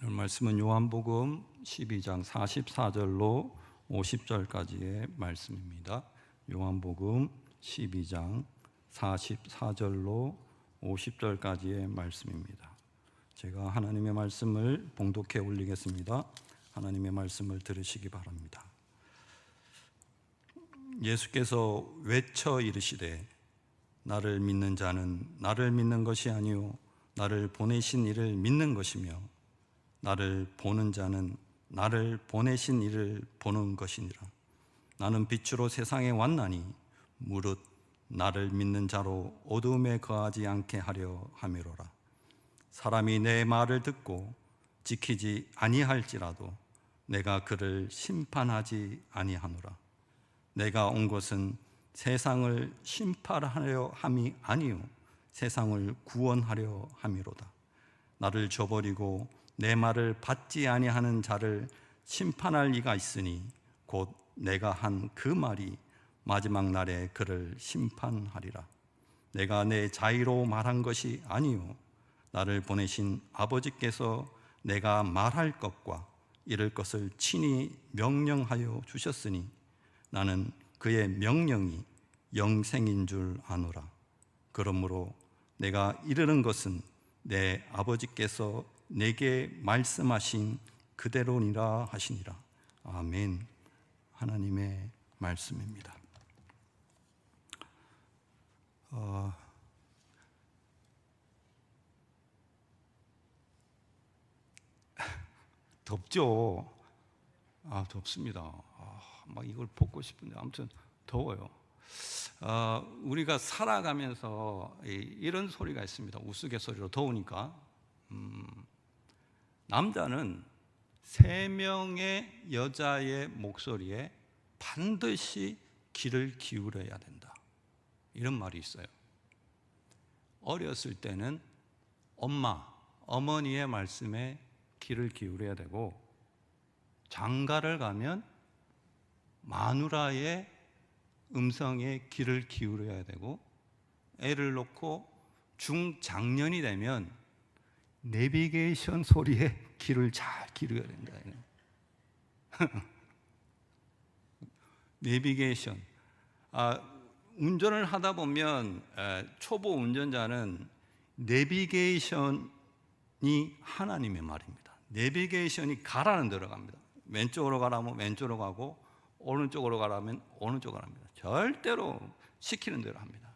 오늘 말씀은 요한복음 12장 44절로 50절까지의 말씀입니다. 요한복음 12장 44절로 50절까지의 말씀입니다. 제가 하나님의 말씀을 봉독해 올리겠습니다. 하나님의 말씀을 들으시기 바랍니다. 예수께서 외쳐 이르시되 나를 믿는 자는 나를 믿는 것이 아니요 나를 보내신 이를 믿는 것이며 나를 보는 자는 나를 보내신 이를 보는 것이니라. 나는 빛으로 세상에 왔나니 무릇 나를 믿는 자로 어두움에 거하지 않게 하려 함이로라. 사람이 내 말을 듣고 지키지 아니할지라도 내가 그를 심판하지 아니하노라. 내가 온 것은 세상을 심판하려 함이 아니요 세상을 구원하려 함이로다. 나를 저버리고 내 말을 받지 아니하는 자를 심판할 이가 있으니 곧 내가 한 그 말이 마지막 날에 그를 심판하리라. 내가 내 자의로 말한 것이 아니요 나를 보내신 아버지께서 내가 말할 것과 이를 것을 친히 명령하여 주셨으니 나는 그의 명령이 영생인 줄 아노라. 그러므로 내가 이르는 것은 내 아버지께서 내게 말씀하신 그대로니라 하시니라. 아멘. 하나님의 말씀입니다. 덥죠? 덥습니다. 막 이걸 벗고 싶은데 아무튼 더워요. 우리가 살아가면서 이런 소리가 있습니다. 우스갯소리로 더우니까. 남자는 3명의 여자의 목소리에 반드시 귀를 기울여야 된다. 이런 말이 있어요. 어렸을 때는 어머니의 말씀에 귀를 기울여야 되고, 장가를 가면 마누라의 음성에 귀를 기울여야 되고, 애를 놓고 중장년이 되면 내비게이션 소리에 귀를 잘 기울여야 된다. 내비게이션. 운전을 하다 보면 초보 운전자는 내비게이션이 하나님의 말입니다. 내비게이션이 가라는 데로 갑니다. 왼쪽으로 가라면 왼쪽으로 가고 오른쪽으로 가라면 오른쪽으로 갑니다. 절대로 시키는 대로 합니다.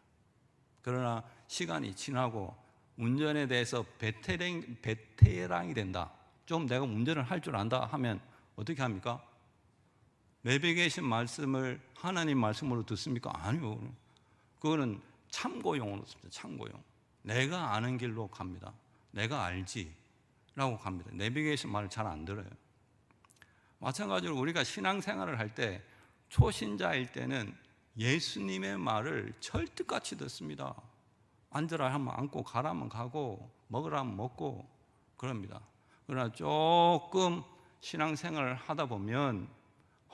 그러나 시간이 지나고 운전에 대해서 베테랑이 된다. 좀 내가 운전을 할 줄 안다 하면 어떻게 합니까? 내비게이션 말씀을 하나님 말씀으로 듣습니까? 아니요. 그거는 참고용으로 씁니다. 참고용. 내가 아는 길로 갑니다. 내가 알지 라고 갑니다. 내비게이션 말을 잘 안 들어요. 마찬가지로 우리가 신앙생활을 할 때 초신자일 때는 예수님의 말을 철뜻같이 듣습니다. 앉으라 하면 앉고 가라 하면 가고 먹으라 하면 먹고 그럽니다. 그러나 조금 신앙생활을 하다 보면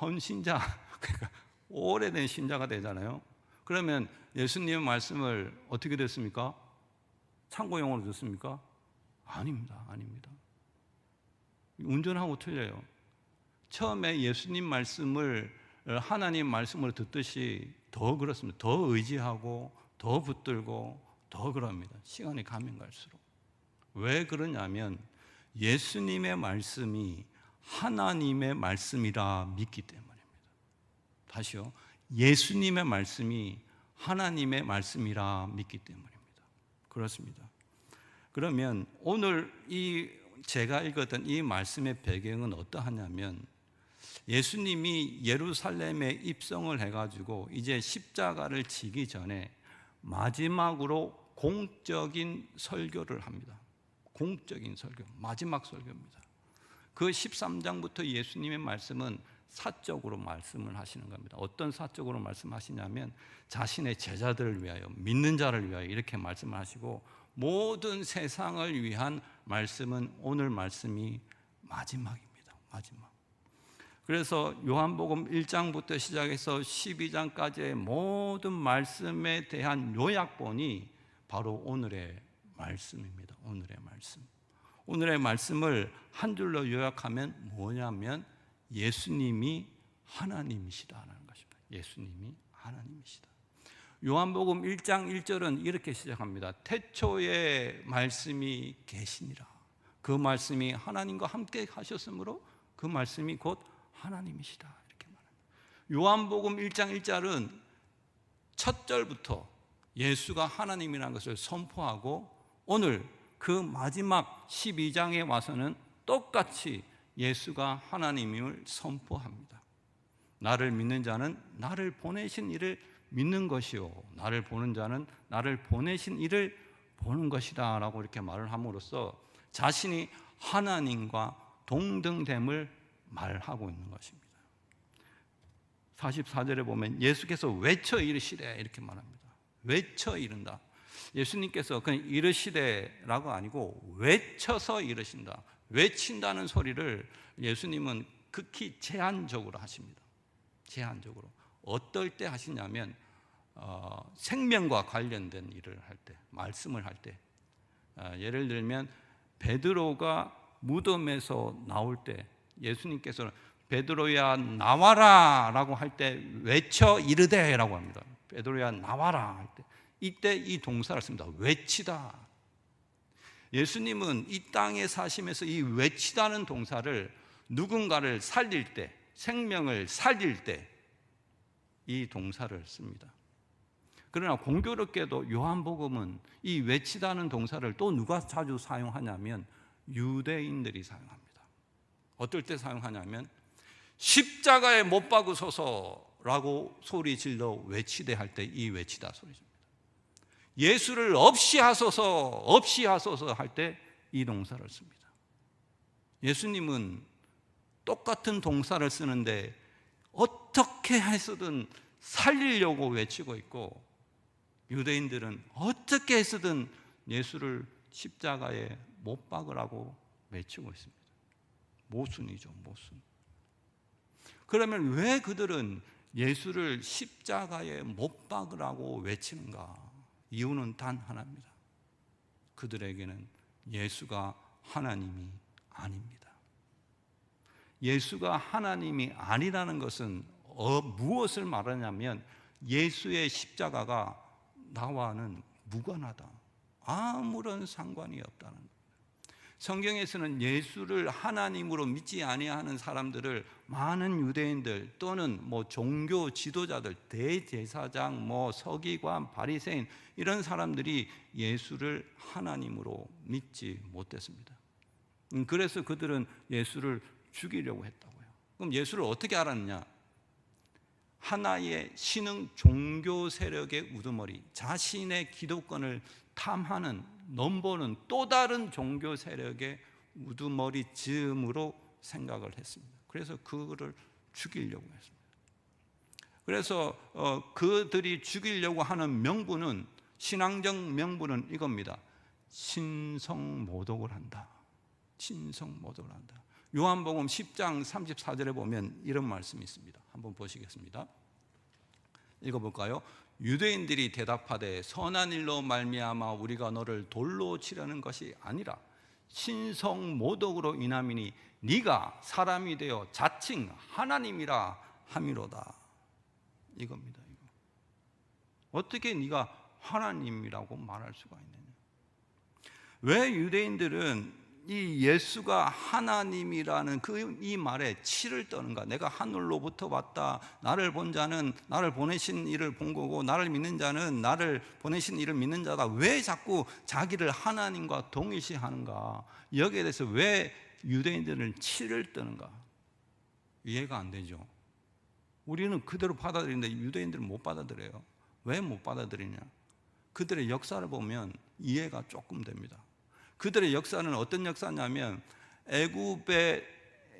헌신자, 그러니까 오래된 신자가 되잖아요. 그러면 예수님의 말씀을 어떻게 듣습니까? 참고용으로 듣습니까? 아닙니다. 운전하고 틀려요. 처음에 예수님 말씀을 하나님 말씀으로 듣듯이 더 그렇습니다. 더 의지하고 더 붙들고 더 그럽니다. 시간이 가면 갈수록. 왜 그러냐면 예수님의 말씀이 하나님의 말씀이라 믿기 때문입니다. 다시요. 예수님의 말씀이 하나님의 말씀이라 믿기 때문입니다. 그렇습니다. 그러면 오늘 제가 읽었던 이 말씀의 배경은 어떠하냐면 예수님이 예루살렘에 입성을 해가지고 이제 십자가를 지기 전에 마지막으로 공적인 설교를 합니다. 공적인 설교, 마지막 설교입니다. 그 13장부터 예수님의 말씀은 사적으로 말씀을 하시는 겁니다. 어떤 사적으로 말씀하시냐면 자신의 제자들을 위하여, 믿는 자를 위하여 이렇게 말씀을 하시고, 모든 세상을 위한 말씀은 오늘 말씀이 마지막입니다. 마지막. 그래서 요한복음 1장부터 시작해서 12장까지의 모든 말씀에 대한 요약본이 바로 오늘의 말씀입니다. 오늘의 말씀. 오늘의 말씀을 한 줄로 요약하면 뭐냐면 예수님이 하나님이시다라는 것입니다. 예수님이 하나님이시다. 요한복음 1장 1절은 이렇게 시작합니다. 태초에 말씀이 계시니라. 그 말씀이 하나님과 함께 하셨으므로 그 말씀이 곧 하나님이시다. 이렇게 말합니다. 요한복음 1장 1절은 첫 절부터 예수가 하나님이라는 것을 선포하고 오늘 그 마지막 12장에 와서는 똑같이 예수가 하나님임을 선포합니다. 나를 믿는 자는 나를 보내신 이를 믿는 것이요 나를 보는 자는 나를 보내신 이를 보는 것이다 라고 이렇게 말을 함으로써 자신이 하나님과 동등됨을 말하고 있는 것입니다. 44절에 보면 예수께서 외쳐 이르시되 이렇게 말합니다. 외쳐 이른다. 예수님께서 그냥 이르시되라고 아니고 외쳐서 이르신다. 외친다는 소리를 예수님은 극히 제한적으로 하십니다. 제한적으로. 어떨 때 하시냐면 생명과 관련된 일을 할 때, 말씀을 할 때, 예를 들면 베드로가 무덤에서 나올 때 예수님께서는 베드로야 나와라 라고 할 때 외쳐 이르되 라고 합니다. 베드로야 나와라 할 때 이때 이 동사를 씁니다. 외치다. 예수님은 이 땅에 사시면서 이 외치다는 동사를 누군가를 살릴 때, 생명을 살릴 때 이 동사를 씁니다. 그러나 공교롭게도 요한복음은 이 외치다는 동사를 또 누가 자주 사용하냐면 유대인들이 사용합니다. 어떨 때 사용하냐면 십자가에 못 박으소서라고 소리 질러 외치되 할 때 이 외치다 소리입니다. 예수를 없이 하소서 할 때 이 동사를 씁니다. 예수님은 똑같은 동사를 쓰는데 어떻게 해서든 살리려고 외치고 있고 유대인들은 어떻게 해서든 예수를 십자가에 못 박으라고 외치고 있습니다. 모순이죠, 모순. 그러면 왜 그들은 예수를 십자가에 못 박으라고 외치는가? 이유는 단 하나입니다. 그들에게는 예수가 하나님이 아닙니다. 예수가 하나님이 아니라는 것은 무엇을 말하냐면 예수의 십자가가 나와는 무관하다. 아무런 상관이 없다는 겁니다. 성경에서는 예수를 하나님으로 믿지 아니하는 사람들을 많은 유대인들 또는 종교 지도자들, 대제사장, 서기관, 바리새인 이런 사람들이 예수를 하나님으로 믿지 못했습니다. 그래서 그들은 예수를 죽이려고 했다고요. 그럼 예수를 어떻게 알았느냐? 하나의 신흥 종교 세력의 우두머리, 자신의 기득권을 탐하는 넘보는 또 다른 종교 세력의 우두머리 즈음으로 생각을 했습니다. 그래서 그거를 죽이려고 했습니다. 그래서 그들이 죽이려고 하는 명분은, 신앙적 명분은 이겁니다. 신성모독을 한다. 신성모독을 한다. 요한복음 10장 34절에 보면 이런 말씀이 있습니다. 한번 보시겠습니다. 읽어볼까요? 유대인들이 대답하되 선한 일로 말미암아 우리가 너를 돌로 치려는 것이 아니라 신성모독으로 인함이니 네가 사람이 되어 자칭 하나님이라 함이로다. 이겁니다. 이거. 어떻게 네가 하나님이라고 말할 수가 있느냐? 왜 유대인들은 이 예수가 하나님이라는 이 말에 치를 떠는가? 내가 하늘로부터 왔다. 나를 본 자는 나를 보내신 이를 본 거고 나를 믿는 자는 나를 보내신 이를 믿는 자다. 왜 자꾸 자기를 하나님과 동일시하는가? 여기에 대해서 왜 유대인들은 치를 떠는가? 이해가 안 되죠. 우리는 그대로 받아들이는데 유대인들은 못 받아들여요. 왜 못 받아들이냐? 그들의 역사를 보면 이해가 조금 됩니다. 그들의 역사는 어떤 역사냐면 애굽에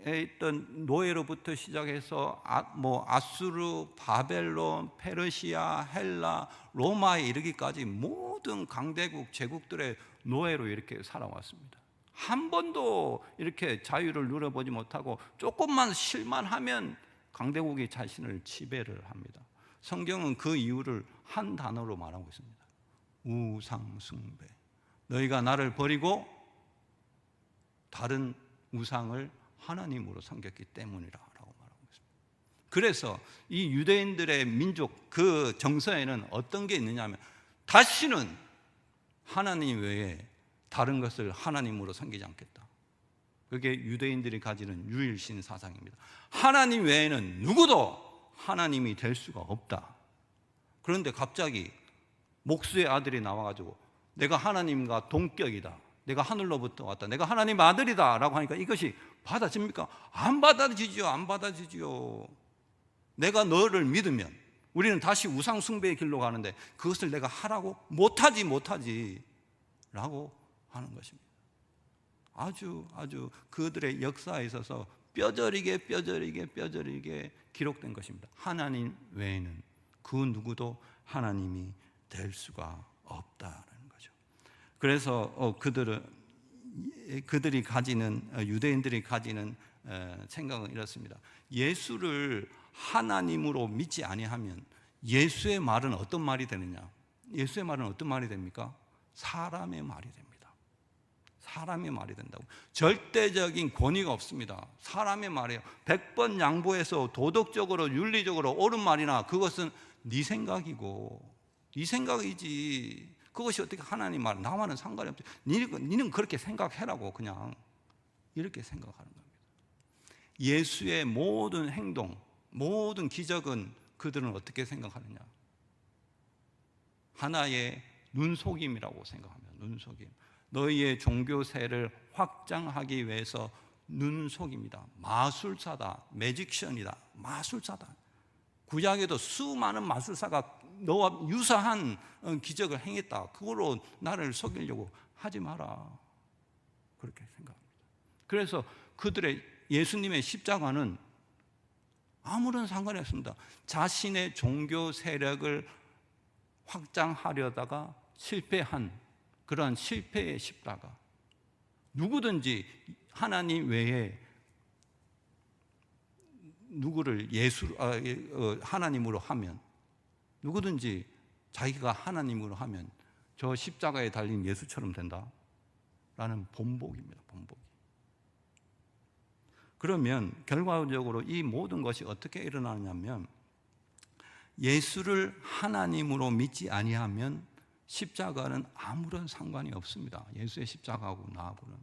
있던 노예로부터 시작해서 아수르, 바벨론, 페르시아, 헬라, 로마에 이르기까지 모든 강대국 제국들의 노예로 이렇게 살아왔습니다. 한 번도 이렇게 자유를 누려보지 못하고 조금만 실만하면 강대국이 자신을 지배를 합니다. 성경은 그 이유를 한 단어로 말하고 있습니다. 우상숭배. 너희가 나를 버리고 다른 우상을 하나님으로 섬겼기 때문이라고 말하고 있습니다. 그래서 이 유대인들의 민족 그 정서에는 어떤 게 있느냐 하면 다시는 하나님 외에 다른 것을 하나님으로 섬기지 않겠다. 그게 유대인들이 가지는 유일신 사상입니다. 하나님 외에는 누구도 하나님이 될 수가 없다. 그런데 갑자기 목수의 아들이 나와가지고 내가 하나님과 동격이다, 내가 하늘로부터 왔다, 내가 하나님 아들이다 라고 하니까 이것이 받아집니까? 안 받아지지요. 안 받아지지요. 내가 너를 믿으면 우리는 다시 우상 숭배의 길로 가는데 그것을 내가 하라고? 못하지 라고 하는 것입니다. 아주 그들의 역사에 있어서 뼈저리게 기록된 것입니다. 하나님 외에는 그 누구도 하나님이 될 수가 없다는 거죠. 그래서 그들이 가지는, 유대인들이 가지는 생각은 이렇습니다. 예수를 하나님으로 믿지 아니하면 예수의 말은 어떤 말이 되느냐? 예수의 말은 어떤 말이 됩니까? 사람의 말이 됩니다. 사람의 말이 된다고. 절대적인 권위가 없습니다. 사람의 말이에요. 100번 양보해서 도덕적으로 윤리적으로 옳은 말이나 그것은 네 생각이고 네 생각이지, 그것이 어떻게 하나님 말, 나와는 상관이 없지. 니는 그렇게 생각해라고, 그냥 이렇게 생각하는 겁니다. 예수의 모든 행동, 모든 기적은 그들은 어떻게 생각하느냐? 하나의 눈속임이라고 생각합니다. 눈속임. 너희의 종교세를 확장하기 위해서 눈속입니다. 마술사다, 매직션이다, 마술사다. 구약에도 수많은 마술사가 너와 유사한 기적을 행했다. 그걸로 나를 속이려고 하지 마라. 그렇게 생각합니다. 그래서 그들의 예수님의 십자가는 아무런 상관이 없습니다. 자신의 종교 세력을 확장하려다가 실패한 그러한 실패의 십자가. 누구든지 하나님 외에 누구를 하나님으로 하면, 누구든지 자기가 하나님으로 하면 저 십자가에 달린 예수처럼 된다라는 본보기입니다. 본보기. 그러면 결과적으로 이 모든 것이 어떻게 일어나냐면, 예수를 하나님으로 믿지 아니하면 십자가는 아무런 상관이 없습니다. 예수의 십자가하고 나하고는.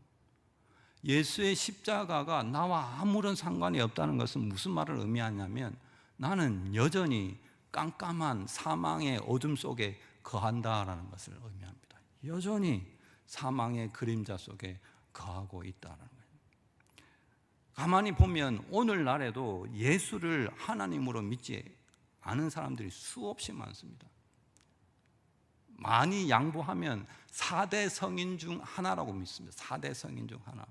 예수의 십자가가 나와 아무런 상관이 없다는 것은 무슨 말을 의미하냐면, 나는 여전히 깜깜한 사망의 어둠 속에 거한다라는 것을 의미합니다. 여전히 사망의 그림자 속에 거하고 있다는 거예요. 가만히 보면 오늘날에도 예수를 하나님으로 믿지 않은 사람들이 수없이 많습니다. 많이 양보하면 4대 성인 중 하나라고 믿습니다. 4대 성인 중 하나.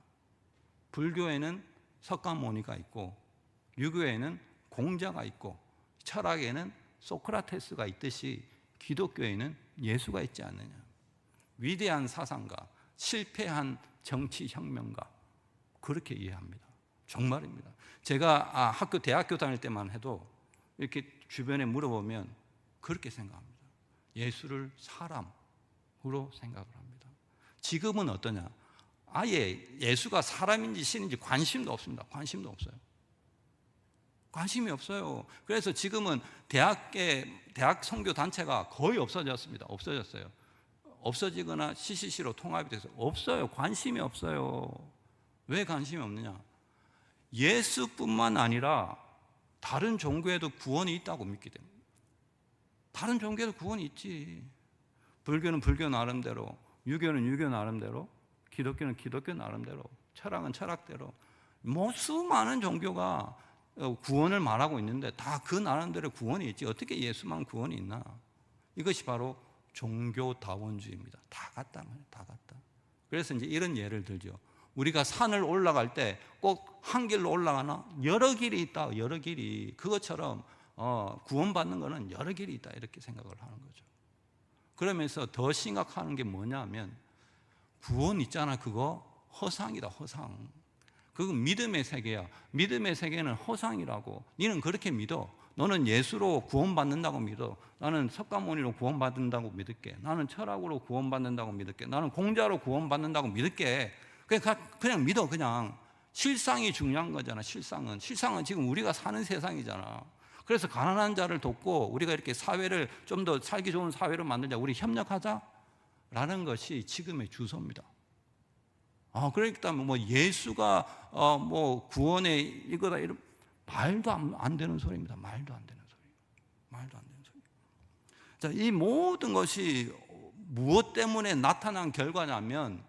불교에는 석가모니가 있고, 유교에는 공자가 있고, 철학에는 소크라테스가 있듯이 기독교에는 예수가 있지 않느냐. 위대한 사상가, 실패한 정치혁명가, 그렇게 이해합니다. 정말입니다. 제가 대학교 다닐 때만 해도 이렇게 주변에 물어보면 그렇게 생각합니다. 예수를 사람으로 생각을 합니다. 지금은 어떠냐? 아예 예수가 사람인지 신인지 관심도 없습니다. 관심도 없어요. 관심이 없어요. 그래서 지금은 대학 선교 단체가 거의 없어졌습니다. 없어졌어요. 없어지거나 CCC로 통합이 돼서 없어요. 관심이 없어요. 왜 관심이 없느냐? 예수뿐만 아니라 다른 종교에도 구원이 있다고 믿기 때문에. 다른 종교에도 구원이 있지. 불교는 불교 나름대로, 유교는 유교 나름대로, 기독교는 기독교 나름대로, 철학은 철학대로, 수많은 종교가 구원을 말하고 있는데 다 그 나름대로 구원이 있지. 어떻게 예수만 구원이 있나? 이것이 바로 종교다원주의입니다. 다 같다 말이에요. 다 같다. 그래서 이제 이런 예를 들죠. 우리가 산을 올라갈 때 꼭 한 길로 올라가나? 여러 길이 있다. 여러 길이. 그것처럼 구원받는 거는 여러 길이 있다. 이렇게 생각을 하는 거죠. 그러면서 더 심각한 게 뭐냐면, 구원 있잖아. 그거 허상이다. 허상. 그건 믿음의 세계야. 믿음의 세계는 허상이라고. 너는 그렇게 믿어. 너는 예수로 구원받는다고 믿어. 나는 석가모니로 구원받는다고 믿을게. 나는 철학으로 구원받는다고 믿을게. 나는 공자로 구원받는다고 믿을게. 그냥 믿어. 그냥 실상이 중요한 거잖아. 실상은 지금 우리가 사는 세상이잖아. 그래서 가난한 자를 돕고 우리가 이렇게 사회를 좀 더 살기 좋은 사회로 만들자, 우리 협력하자라는 것이 지금의 주소입니다. 그러니까 뭐 예수가 뭐 구원의 이거다, 이런 말도 안 되는 소리입니다. 말도 안 되는 소리. 자, 이 모든 것이 무엇 때문에 나타난 결과냐면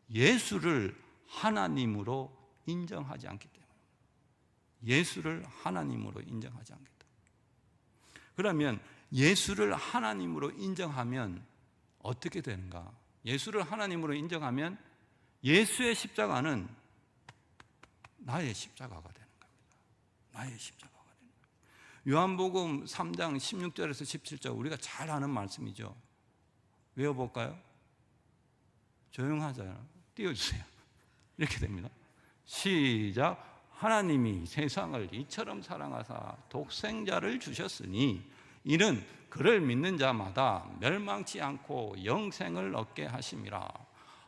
예수를 하나님으로 인정하지 않기 때문에. 예수를 하나님으로 인정하지 않겠다. 그러면 예수를 하나님으로 인정하면 어떻게 되는가? 예수를 하나님으로 인정하면 예수의 십자가는 나의 십자가가 되는 겁니다. 나의 십자가가 되는 겁니다. 요한복음 3장 16절에서 17절, 우리가 잘 아는 말씀이죠. 외워볼까요? 조용하잖아요. 띄워주세요. 이렇게 됩니다. 시작. 하나님이 세상을 이처럼 사랑하사 독생자를 주셨으니 이는 그를 믿는 자마다 멸망치 않고 영생을 얻게 하심이라.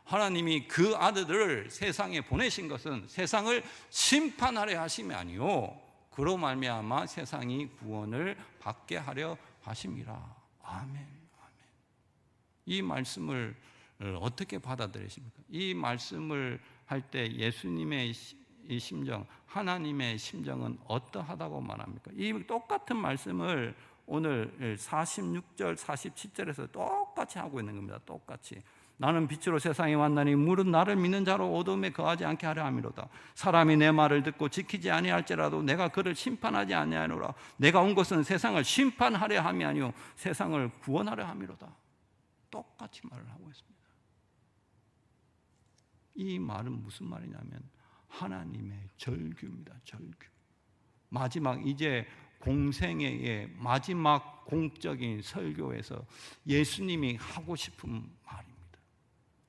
하나님이 그 아들을 세상에 보내신 것은 세상을 심판하려 하심이 아니요 그로 말미암아 세상이 구원을 받게 하려 하심이라. 아멘. 이 말씀을 어떻게 받아들이십니까? 이 말씀을 할 때 예수님의 이 심정, 하나님의 심정은 어떠하다고 말합니까? 이 똑같은 말씀을 오늘 46절, 47절에서 똑같이 하고 있는 겁니다. 똑같이. 나는 빛으로 세상에 왔나니 물은 나를 믿는 자로 어둠에 거하지 않게 하려 함이로다. 사람이 내 말을 듣고 지키지 아니할지라도 내가 그를 심판하지 아니하노라. 내가 온 것은 세상을 심판하려 함이 아니요 세상을 구원하려 함이로다. 똑같이 말을 하고 있습니다. 이 말은 무슨 말이냐면 하나님의 절규입니다. 절규. 마지막 이제 공생애의 마지막 공적인 설교에서 예수님이 하고 싶은 말입니다.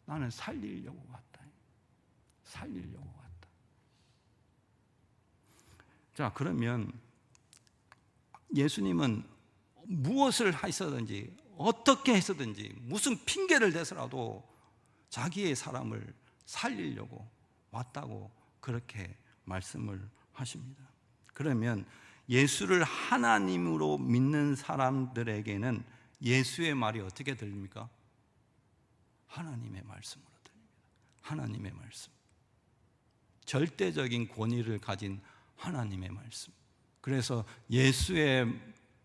나는 살리려고 왔다. 살리려고 왔다. 자, 그러면 예수님은 무엇을 하시든지 어떻게 해서든지 무슨 핑계를 대서라도 자기의 사람을 살리려고 왔다고 그렇게 말씀을 하십니다. 그러면 예수를 하나님으로 믿는 사람들에게는 예수의 말이 어떻게 들립니까? 하나님의 말씀으로 들립니다. 하나님의 말씀. 절대적인 권위를 가진 하나님의 말씀. 그래서 예수의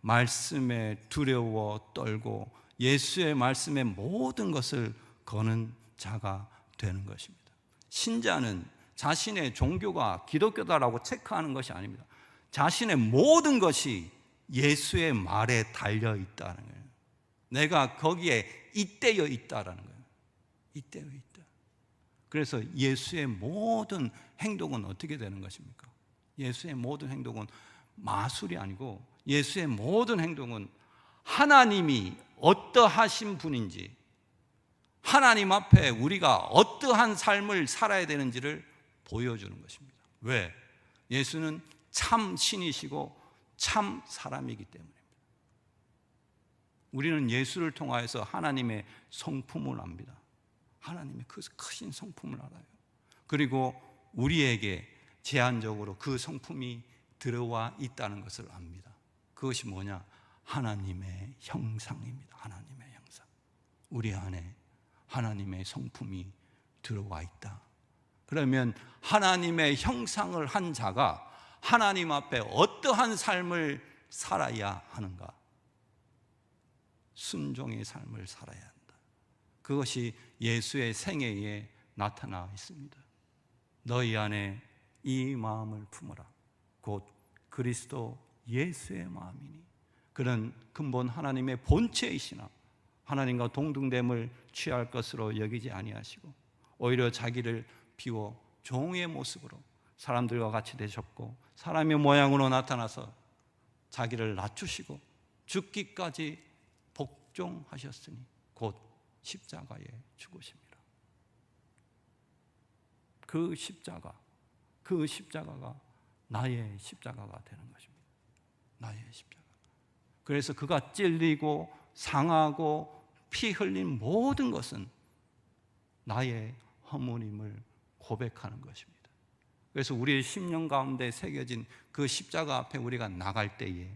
말씀에 두려워 떨고 예수의 말씀에 모든 것을 거는 자가 되는 것입니다. 신자는 자신의 종교가 기독교다라고 체크하는 것이 아닙니다. 자신의 모든 것이 예수의 말에 달려 있다는 거예요. 내가 거기에 잇대어 있다라는 거예요. 잇대어 있다. 그래서 예수의 모든 행동은 어떻게 되는 것입니까? 예수의 모든 행동은 마술이 아니고 예수의 모든 행동은 하나님이 어떠하신 분인지, 하나님 앞에 우리가 어떠한 삶을 살아야 되는지를 보여주는 것입니다. 왜? 예수는 참 신이시고 참 사람이기 때문입니다. 우리는 예수를 통하여서 하나님의 성품을 압니다. 하나님의 그 크신 성품을 알아요. 그리고 우리에게 제한적으로 그 성품이 들어와 있다는 것을 압니다. 그것이 뭐냐? 하나님의 형상입니다. 하나님의 형상. 우리 안에 하나님의 성품이 들어와 있다. 그러면 하나님의 형상을 한 자가 하나님 앞에 어떠한 삶을 살아야 하는가? 순종의 삶을 살아야 한다. 그것이 예수의 생애에 나타나 있습니다. 너희 안에 이 마음을 품어라. 곧 그리스도 예수의 마음이니. 그는 근본 하나님의 본체이시나 하나님과 동등됨을 취할 것으로 여기지 아니하시고 오히려 자기를 비워 종의 모습으로 사람들과 같이 되셨고 사람의 모양으로 나타나서 자기를 낮추시고 죽기까지 복종하셨으니 곧 십자가에 죽으십니다. 그 십자가가 나의 십자가가 되는 것입니다. 나의 십자가. 그래서 그가 찔리고 상하고 피 흘린 모든 것은 나의 허물임을 고백하는 것입니다. 그래서 우리의 심령 가운데 새겨진 그 십자가 앞에 우리가 나갈 때에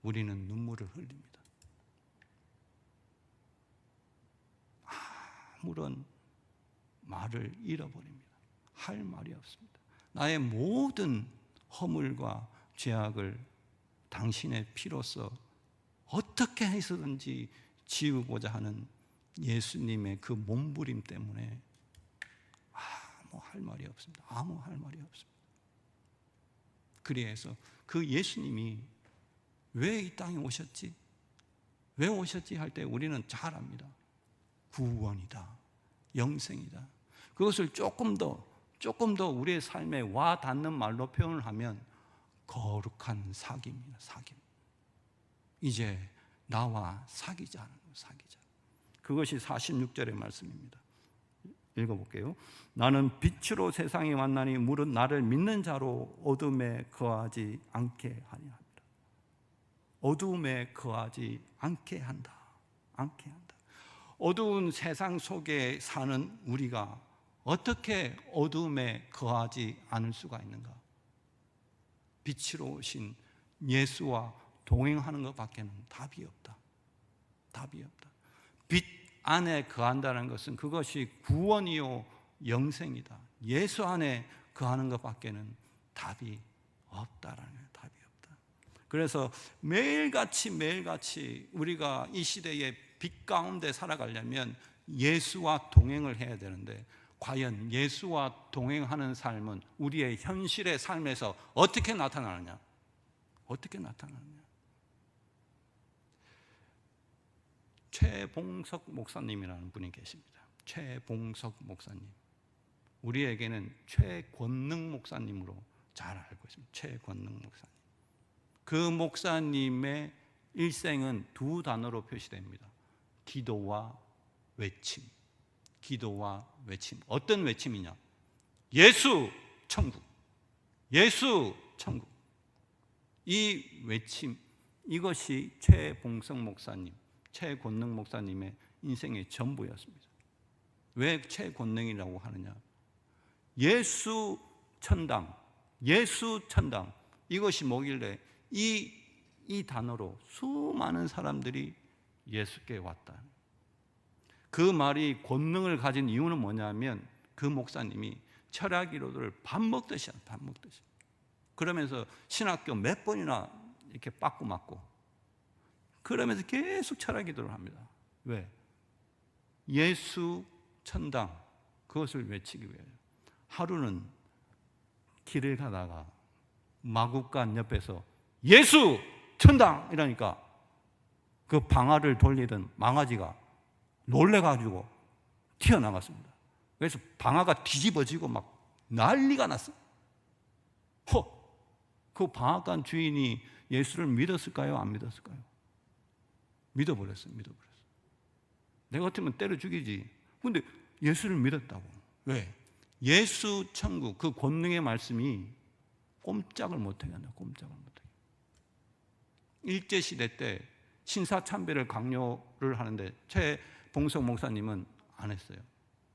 우리는 눈물을 흘립니다. 아무런 말을 잃어버립니다. 할 말이 없습니다. 나의 모든 허물과 죄악을 당신의 피로써 어떻게 해서든지 지우고자 하는 예수님의 그 몸부림 때문에 아무 할 말이 없습니다. 아무 할 말이 없습니다. 그래서 그 예수님이 왜 이 땅에 오셨지? 왜 오셨지? 할 때 우리는 잘 압니다. 구원이다. 영생이다. 그것을 조금 더 우리의 삶에 와 닿는 말로 표현을 하면 거룩한 사귐입니다. 사귐. 이제 나와 사귀자는 거예요. 사귀자. 그것이 46절의 말씀입니다. 읽어볼게요. 나는 빛으로 세상에 왔나니 무릇 나를 믿는 자로 어둠에 거하지 않게 하려 합니다. 어둠에 거하지 않게 한다. 않게 한다. 어두운 세상 속에 사는 우리가 어떻게 어둠에 거하지 않을 수가 있는가? 빛으로 오신 예수와 동행하는 것밖에는 답이 없다. 답이 없다. 빛 안에 거한다는 것은 그것이 구원이요 영생이다. 예수 안에 거하는 것밖에는 답이 없다라는 거예요. 답이 없다. 그래서 매일같이 우리가 이 시대의 빛 가운데 살아가려면 예수와 동행을 해야 되는데, 과연 예수와 동행하는 삶은 우리의 현실의 삶에서 어떻게 나타나느냐? 어떻게 나타나느냐? 최봉석 목사님이라는 분이 계십니다. 최봉석 목사님. 우리에게는 최권능 목사님으로 잘 알고 있습니다. 최권능 목사님. 그 목사님의 일생은 두 단어로 표시됩니다. 기도와 외침. 기도와 외침. 어떤 외침이냐? 예수 천국. 예수 천국. 이 외침, 이것이 최봉석 목사님, 최권능 목사님의 인생의 전부였습니다. 왜 최권능이라고 하느냐? 예수 천당, 예수 천당, 이것이 뭐길래 이 단어로 수많은 사람들이 예수께 왔다. 그 말이 권능을 가진 이유는 뭐냐면 그 목사님이 철학 기도를 밥 먹듯이 그러면서 신학교 몇 번이나 이렇게 빠꾸 맞고 그러면서 계속 철학 기도를 합니다. 왜? 예수 천당, 그것을 외치기 위해요. 하루는 길을 가다가 마구간 옆에서 예수 천당 이러니까 그 방아를 돌리던 망아지가 놀래가지고 튀어나갔습니다. 그래서 방아가 뒤집어지고 막 난리가 났어요. 그 방앗간 주인이 예수를 믿었을까요? 안 믿었을까요? 믿어버렸어요. 내가 같으면 때려 죽이지. 근데 예수를 믿었다고. 왜? 예수 천국, 그 권능의 말씀이 꼼짝을 못하게 한다. 꼼짝을 못하게. 일제시대 때 신사참배를 강요를 하는데 최봉석 목사님은 안 했어요.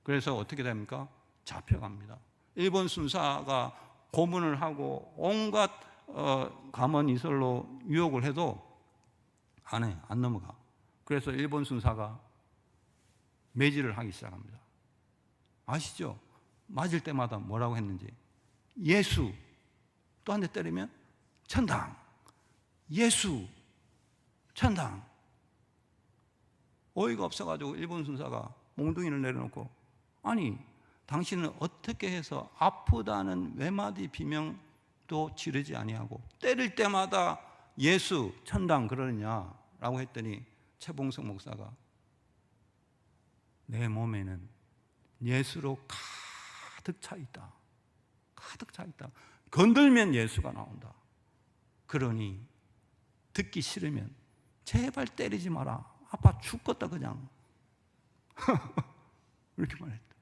그래서 어떻게 됩니까? 잡혀갑니다. 일본 순사가 고문을 하고 온갖 감언 이설로 유혹을 해도 안 해, 안 넘어가. 그래서 일본 순사가 매질을 하기 시작합니다. 아시죠? 맞을 때마다 뭐라고 했는지. 예수, 또 한 대 때리면 천당, 예수, 천당. 어이가 없어가지고 일본 순사가 몽둥이를 내려놓고, 아니 당신은 어떻게 해서 아프다는 외마디 비명도 지르지 아니하고 때릴 때마다 예수, 천당 그러느냐라고 했더니 최봉석 목사가 내 몸에는 예수로 가득 차 있다. 가득 차 있다. 건들면 예수가 나온다. 그러니 듣기 싫으면 제발 때리지 마라. 아파 죽겠다 그냥. 이렇게 말했다.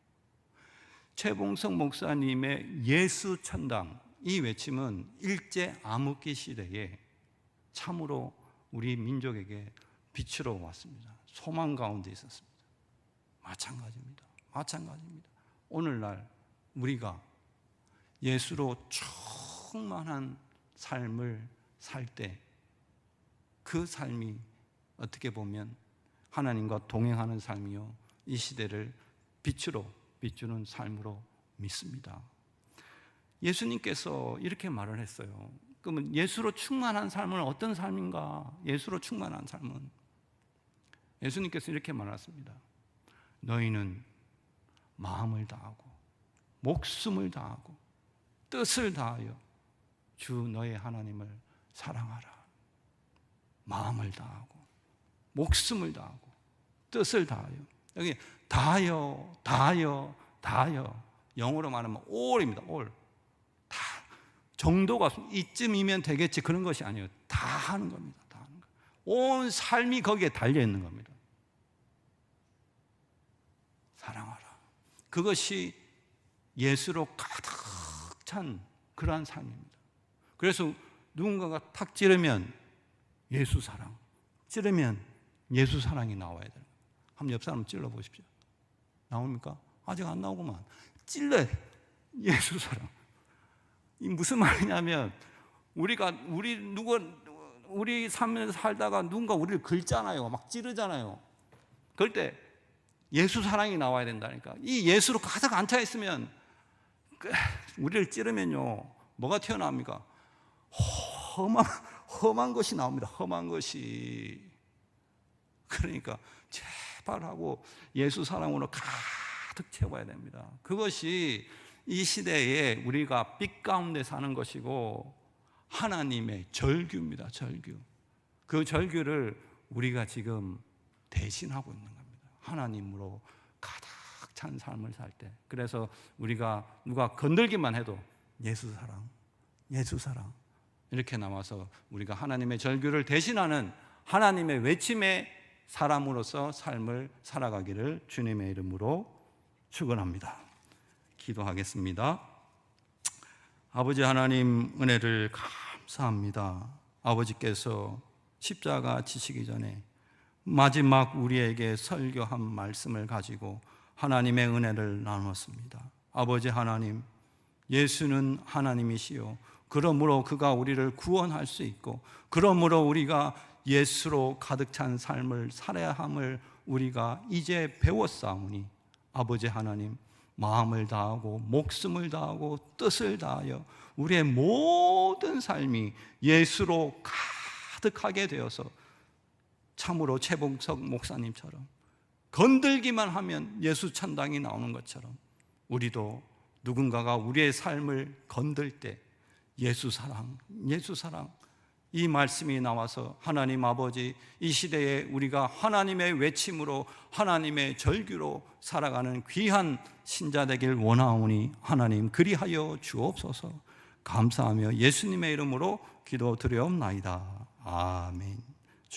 최봉석 목사님의 예수 천당, 이 외침은 일제 암흑기 시대에 참으로 우리 민족에게 빛으로 왔습니다. 소망 가운데 있었습니다. 마찬가지입니다. 오늘날 우리가 예수로 충만한 삶을 살 때 그 삶이 어떻게 보면 하나님과 동행하는 삶이요, 이 시대를 빛으로 비추는 삶으로 믿습니다. 예수님께서 이렇게 말을 했어요. 그러면 예수로 충만한 삶은 어떤 삶인가? 예수로 충만한 삶은 예수님께서 이렇게 말했습니다. 너희는 마음을 다하고 목숨을 다하고 뜻을 다하여 주 너의 하나님을 사랑하라. 마음을 다하고 목숨을 다하고 뜻을 다하여. 여기 다하여, 다하여, 다하여. 영어로 말하면 all입니다. all. 다. 정도가 이쯤이면 되겠지 그런 것이 아니에요. 다 하는 겁니다. 다 하는 거. 온 삶이 거기에 달려 있는 겁니다. 사랑하라. 그것이 예수로 가득 찬 그러한 삶입니다. 그래서 누군가가 탁 찌르면 예수 사랑, 찌르면 예수 사랑이 나와야 돼요. 한번 옆 사람 찔러 보십시오. 나옵니까? 아직 안 나오구만. 찔러 예수 사랑. 이 무슨 말이냐면 우리 삶을 살다가 누군가 우리를 긁잖아요. 막 찌르잖아요. 그럴 때 예수 사랑이 나와야 된다니까. 이 예수로 가득 안 차 있으면 우리를 찌르면요, 뭐가 튀어나옵니까? 험한 것이 나옵니다. 험한 것이. 그러니까 제발 하고 예수 사랑으로 가득 채워야 됩니다. 그것이 이 시대에 우리가 빛 가운데 사는 것이고 하나님의 절규입니다. 절규. 그 절규를 우리가 지금 대신하고 있는 겁니다. 하나님으로 가득 찬 삶을 살 때. 그래서 우리가 누가 건들기만 해도 예수 사랑, 예수 사랑 이렇게 나와서 우리가 하나님의 절규를 대신하는 하나님의 외침의 사람으로서 삶을 살아가기를 주님의 이름으로 축원합니다. 기도하겠습니다. 아버지 하나님, 은혜를 감사합니다. 아버지께서 십자가 지시기 전에 마지막 우리에게 설교한 말씀을 가지고 하나님의 은혜를 나눴습니다. 아버지 하나님, 예수는 하나님이시요, 그러므로 그가 우리를 구원할 수 있고, 그러므로 우리가 예수로 가득 찬 삶을 살아야 함을 우리가 이제 배웠사오니, 아버지 하나님, 마음을 다하고 목숨을 다하고 뜻을 다하여 우리의 모든 삶이 예수로 가득하게 되어서 참으로 최봉석 목사님처럼 건들기만 하면 예수 천당이 나오는 것처럼 우리도 누군가가 우리의 삶을 건들 때 예수 사랑, 예수 사랑, 이 말씀이 나와서 하나님 아버지, 이 시대에 우리가 하나님의 외침으로 하나님의 절규로 살아가는 귀한 신자 되길 원하오니 하나님 그리하여 주옵소서. 감사하며 예수님의 이름으로 기도드리옵나이다. 아멘.